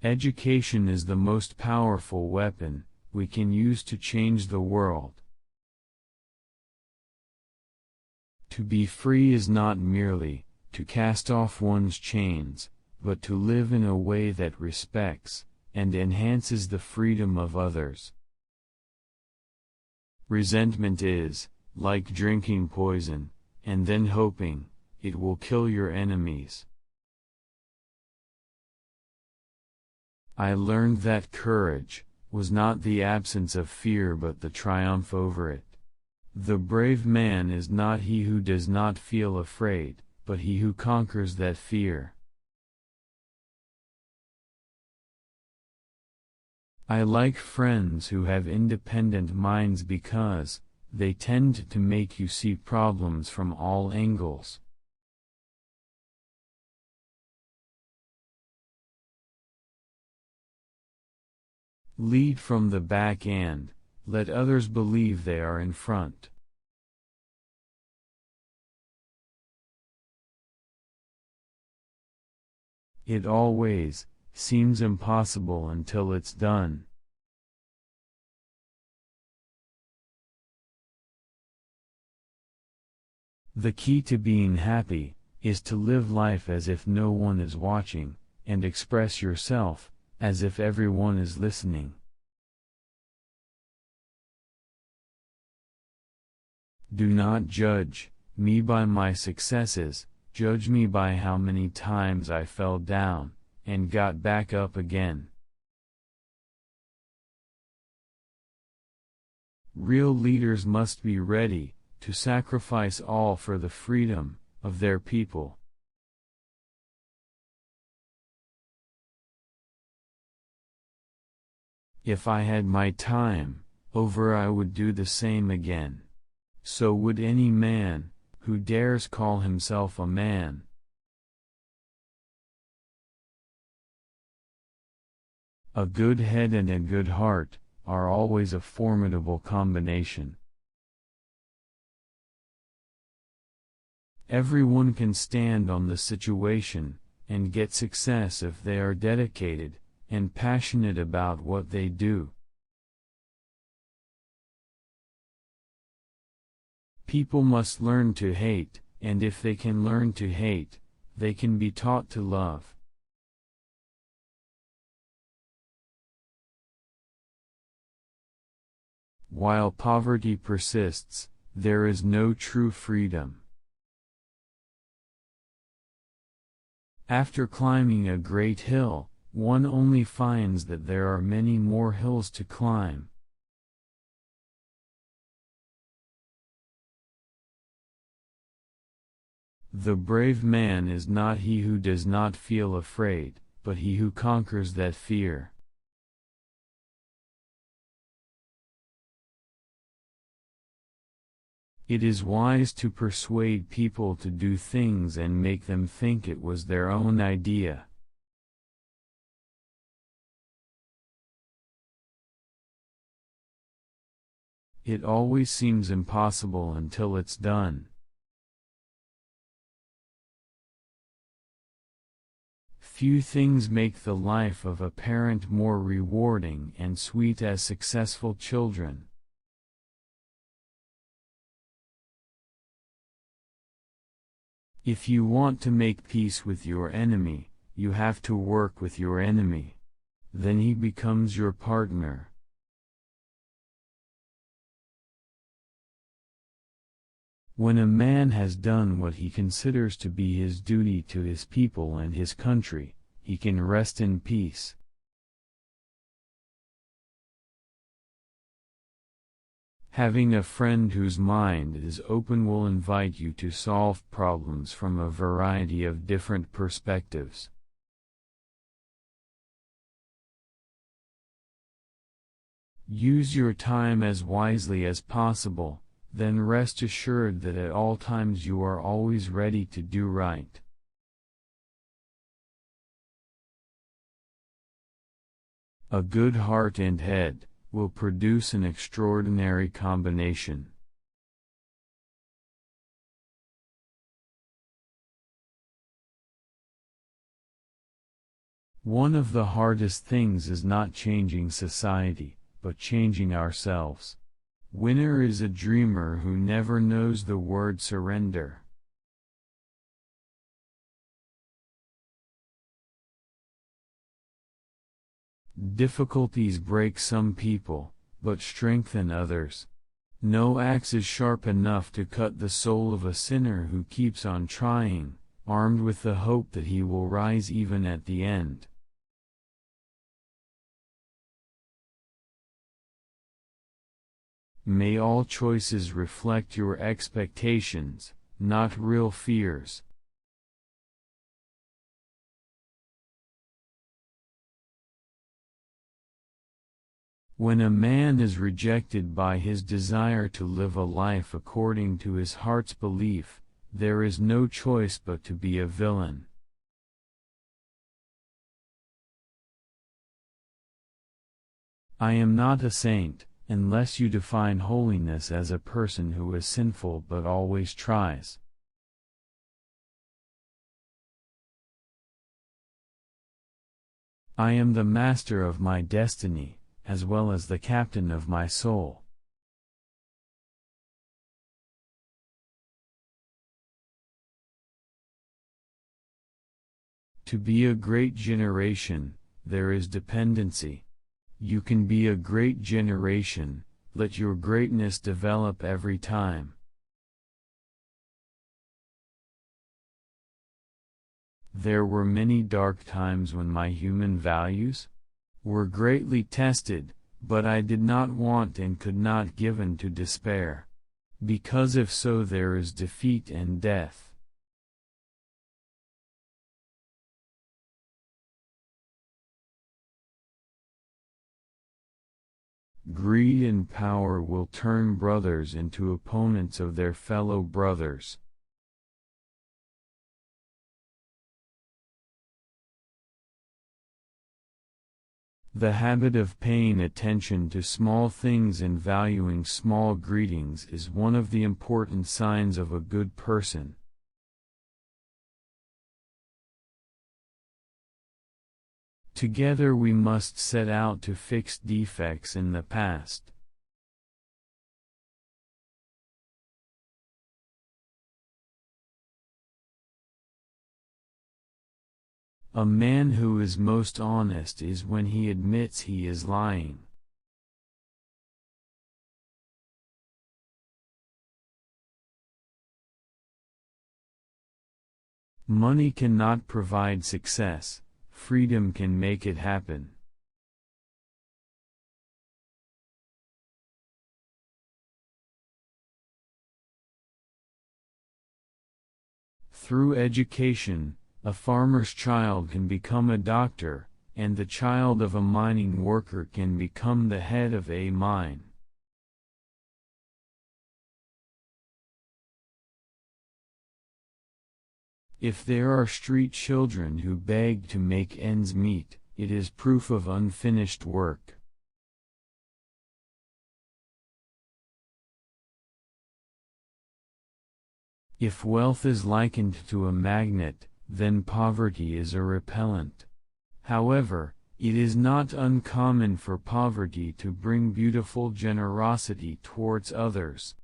Education is the most powerful weapon we can use to change the world. To be free is not merely to cast off one's chains, but to live in a way that respects and enhances the freedom of others. Resentment is like drinking poison, and then hoping it will kill your enemies. I learned that courage was not the absence of fear but the triumph over it. The brave man is not he who does not feel afraid, but he who conquers that fear. I like friends who have independent minds because they tend to make you see problems from all angles. Lead from the back and let others believe they are in front. It always seems impossible until it's done. The key to being happy is to live life as if no one is watching, and express yourself as if everyone is listening. Do not judge me by my successes, judge me by how many times I fell down and got back up again. Real leaders must be ready to sacrifice all for the freedom of their people. If I had my time over, I would do the same again. So would any man who dares call himself a man. A good head and a good heart are always a formidable combination. Everyone can stand on the situation and get success if they are dedicated and passionate about what they do. People must learn to hate, and if they can learn to hate, they can be taught to love. While poverty persists, there is no true freedom. After climbing a great hill, one only finds that there are many more hills to climb. The brave man is not he who does not feel afraid, but he who conquers that fear. It is wise to persuade people to do things and make them think it was their own idea. It always seems impossible until it's done. Few things make the life of a parent more rewarding and sweet as successful children. If you want to make peace with your enemy, you have to work with your enemy. Then he becomes your partner. When a man has done what he considers to be his duty to his people and his country, he can rest in peace. Having a friend whose mind is open will invite you to solve problems from a variety of different perspectives. Use your time as wisely as possible. Then rest assured that at all times you are always ready to do right. A good heart and head will produce an extraordinary combination. One of the hardest things is not changing society, but changing ourselves. Winner is a dreamer who never knows the word surrender. Difficulties break some people, but strengthen others. No axe is sharp enough to cut the soul of a sinner who keeps on trying, armed with the hope that he will rise even at the end. May all choices reflect your expectations, not real fears. When a man is rejected by his desire to live a life according to his heart's belief, there is no choice but to be a villain. I am not a saint, unless you define holiness as a person who is sinful but always tries. I am the master of my destiny, as well as the captain of my soul. To be a great generation, there is dependency. You can be a great generation, let your greatness develop every time. There were many dark times when my human values were greatly tested, but I did not want and could not give in to despair. Because if so, there is defeat and death. Greed and power will turn brothers into opponents of their fellow brothers. The habit of paying attention to small things and valuing small greetings is one of the important signs of a good person. Together we must set out to fix defects in the past. A man who is most honest is when he admits he is lying. Money cannot provide success, freedom can make it happen. Through education, a farmer's child can become a doctor, and the child of a mining worker can become the head of a mine. If there are street children who beg to make ends meet, it is proof of unfinished work. If wealth is likened to a magnet, then poverty is a repellent. However, it is not uncommon for poverty to bring beautiful generosity towards others.